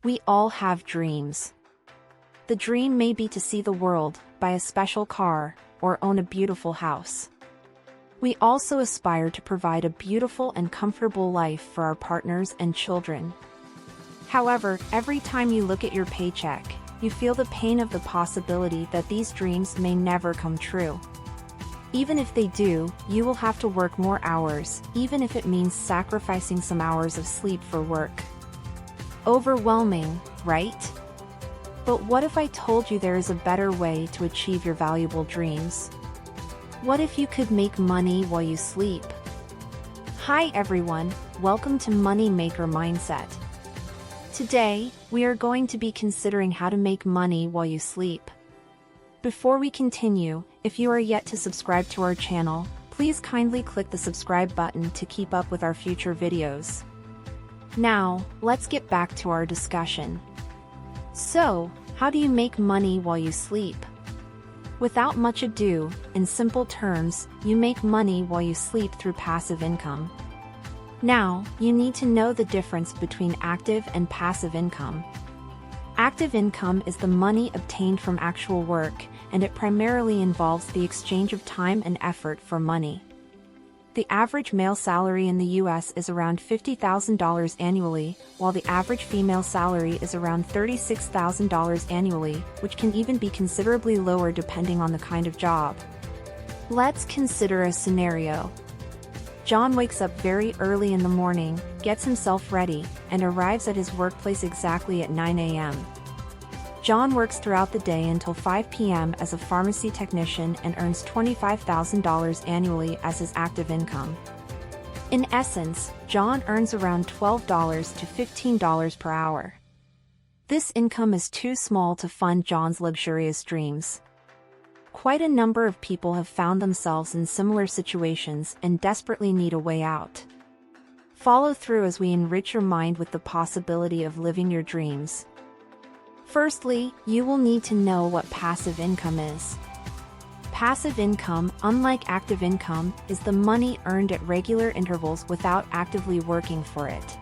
We all have dreams. The dream may be to see the world, buy a special car, or own a beautiful house. We also aspire to provide a beautiful and comfortable life for our partners and children. However, every time you look at your paycheck, you feel the pain of the possibility that these dreams may never come true. Even if they do, you will have to work more hours, even if it means sacrificing some hours of sleep for work. Overwhelming, right? But what if I told you there is a better way to achieve your valuable dreams? What if you could make money while you sleep? Hi everyone, welcome to Money Maker Mindset. Today, we are going to be considering how to make money while you sleep. Before we continue, if you are yet to subscribe to our channel, please kindly click the subscribe button to keep up with our future videos. Now, let's get back to our discussion. So, how do you make money while you sleep? Without much ado, in simple terms, you make money while you sleep through passive income. Now, you need to know the difference between active and passive income. Active income is the money obtained from actual work, and it primarily involves the exchange of time and effort for money. The average male salary in the US is around $50,000 annually, while the average female salary is around $36,000 annually, which can even be considerably lower depending on the kind of job. Let's consider a scenario. John wakes up very early in the morning, gets himself ready, and arrives at his workplace exactly at 9 a.m. John works throughout the day until 5 p.m. as a pharmacy technician and earns $25,000 annually as his active income. In essence, John earns around $12 to $15 per hour. This income is too small to fund John's luxurious dreams. Quite a number of people have found themselves in similar situations and desperately need a way out. Follow through as we enrich your mind with the possibility of living your dreams. Firstly, you will need to know what passive income is. Passive income, unlike active income, is the money earned at regular intervals without actively working for it.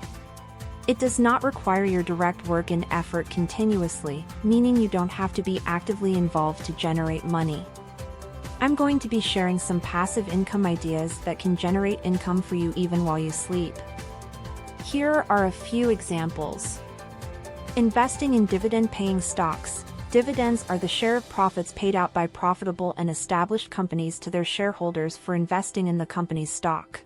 It does not require your direct work and effort continuously, meaning you don't have to be actively involved to generate money. I'm going to be sharing some passive income ideas that can generate income for you even while you sleep. Here are a few examples. Investing in dividend-paying stocks. Dividends are the share of profits paid out by profitable and established companies to their shareholders for investing in the company's stock.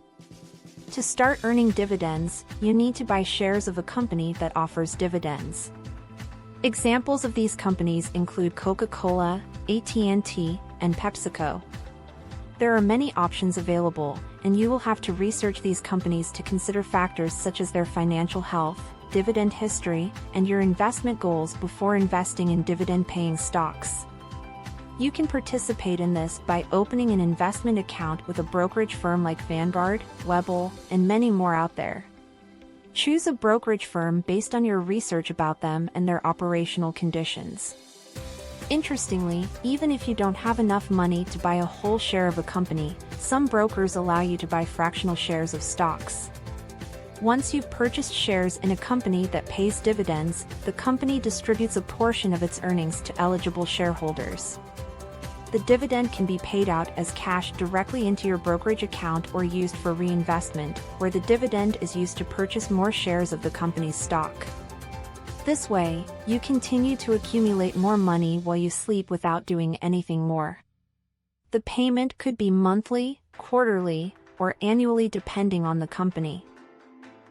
To start earning dividends, you need to buy shares of a company that offers dividends. Examples of these companies include Coca-Cola, AT&T, and PepsiCo. There are many options available, and you will have to research these companies to consider factors such as their financial health, dividend history, and your investment goals before investing in dividend-paying stocks. You can participate in this by opening an investment account with a brokerage firm like Vanguard, Webull, and many more out there. Choose a brokerage firm based on your research about them and their operational conditions. Interestingly, even if you don't have enough money to buy a whole share of a company, some brokers allow you to buy fractional shares of stocks. Once you've purchased shares in a company that pays dividends, the company distributes a portion of its earnings to eligible shareholders. The dividend can be paid out as cash directly into your brokerage account or used for reinvestment, where the dividend is used to purchase more shares of the company's stock. This way, you continue to accumulate more money while you sleep without doing anything more. The payment could be monthly, quarterly, or annually depending on the company.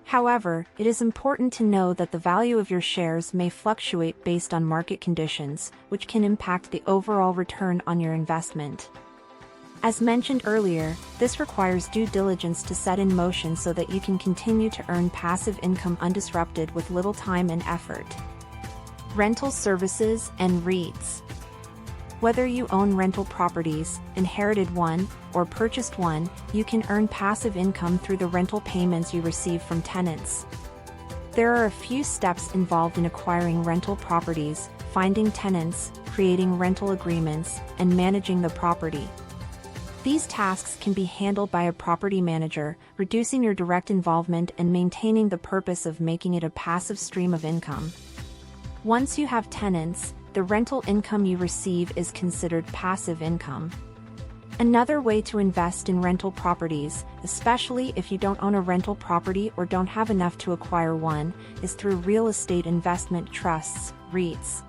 However, it is important to know that the value of your shares may fluctuate based on market conditions, which can impact the overall return on your investment. As mentioned earlier, this requires due diligence to set in motion so that you can continue to earn passive income undisrupted with little time and effort. Rental services and REITs. Whether you own rental properties, inherited one, or purchased one, you can earn passive income through the rental payments you receive from tenants. There are a few steps involved in acquiring rental properties: finding tenants, creating rental agreements, and managing the property. These tasks can be handled by a property manager, reducing your direct involvement and maintaining the purpose of making it a passive stream of income. Once you have tenants, the rental income you receive is considered passive income. Another way to invest in rental properties, especially if you don't own a rental property or don't have enough to acquire one, is through real estate investment trusts, REITs.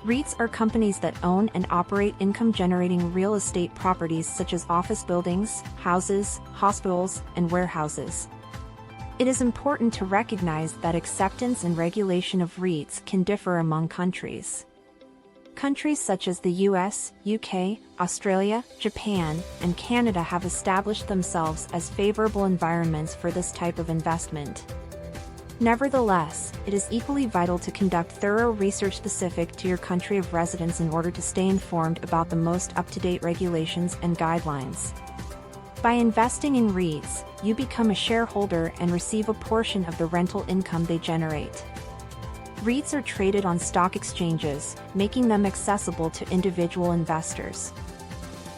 REITs are companies that own and operate income-generating real estate properties such as office buildings, houses, hospitals, and warehouses. It is important to recognize that acceptance and regulation of REITs can differ among countries. Countries such as the US, UK, Australia, Japan, and Canada have established themselves as favorable environments for this type of investment. Nevertheless, it is equally vital to conduct thorough research specific to your country of residence in order to stay informed about the most up-to-date regulations and guidelines. By investing in REITs, you become a shareholder and receive a portion of the rental income they generate. REITs are traded on stock exchanges, making them accessible to individual investors.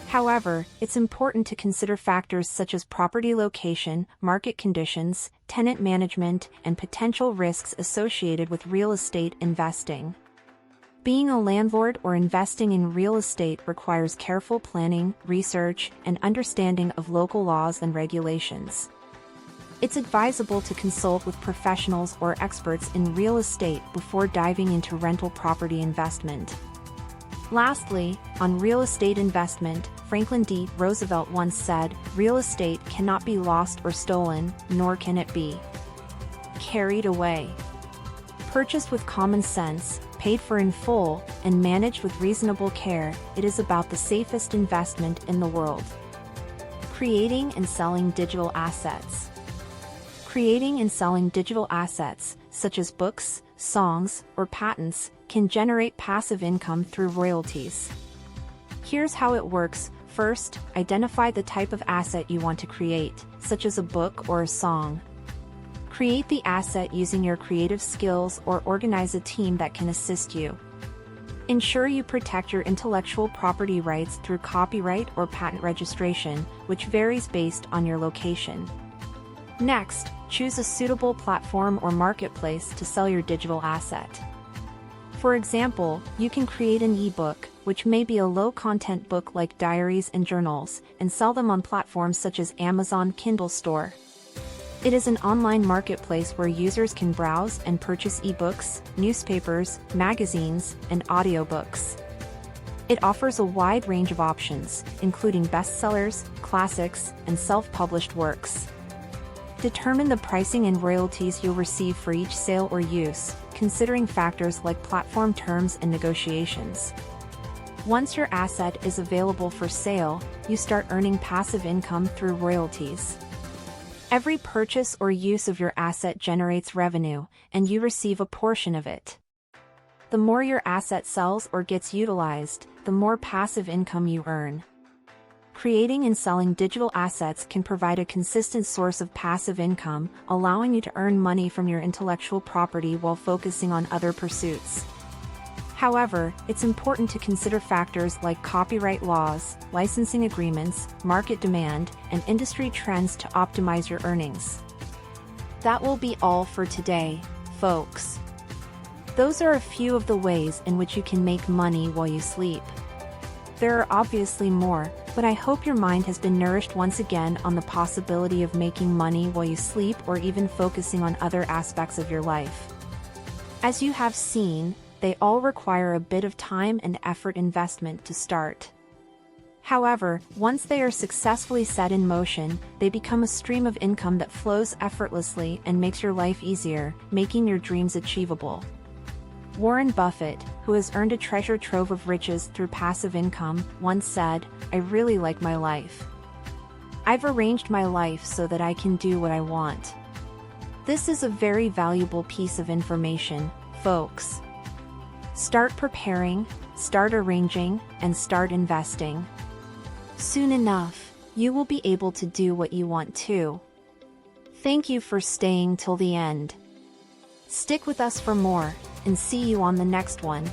However, it's important to consider factors such as property location, market conditions, tenant management, and potential risks associated with real estate investing. Being a landlord or investing in real estate requires careful planning, research, and understanding of local laws and regulations. It's advisable to consult with professionals or experts in real estate before diving into rental property investment. Lastly, on real estate investment, Franklin D. Roosevelt once said, "Real estate cannot be lost or stolen, nor can it be carried away." Purchased with common sense, paid for in full, and managed with reasonable care, it is about the safest investment in the world. Creating and selling digital assets. Creating and selling digital assets, such as books, songs, or patents, can generate passive income through royalties. Here's how it works. First, identify the type of asset you want to create, such as a book or a song. Create the asset using your creative skills or organize a team that can assist you. Ensure you protect your intellectual property rights through copyright or patent registration, which varies based on your location. Next, choose a suitable platform or marketplace to sell your digital asset. For example, you can create an ebook, which may be a low-content book like diaries and journals, and sell them on platforms such as Amazon Kindle Store. It is an online marketplace where users can browse and purchase ebooks, newspapers, magazines, and audiobooks. It offers a wide range of options, including bestsellers, classics, and self-published works. Determine the pricing and royalties you'll receive for each sale or use, considering factors like platform terms and negotiations. Once your asset is available for sale, you start earning passive income through royalties. Every purchase or use of your asset generates revenue, and you receive a portion of it. The more your asset sells or gets utilized, the more passive income you earn. Creating and selling digital assets can provide a consistent source of passive income, allowing you to earn money from your intellectual property while focusing on other pursuits. However, it's important to consider factors like copyright laws, licensing agreements, market demand, and industry trends to optimize your earnings. That will be all for today, folks. Those are a few of the ways in which you can make money while you sleep. There are obviously more, but I hope your mind has been nourished once again on the possibility of making money while you sleep or even focusing on other aspects of your life. As you have seen, they all require a bit of time and effort investment to start. However, once they are successfully set in motion, they become a stream of income that flows effortlessly and makes your life easier, making your dreams achievable. Warren Buffett, who has earned a treasure trove of riches through passive income, once said, "I really like my life. I've arranged my life so that I can do what I want." This is a very valuable piece of information, folks. Start preparing, start arranging, and start investing. Soon enough, you will be able to do what you want to. Thank you for staying till the end. Stick with us for more, and see you on the next one.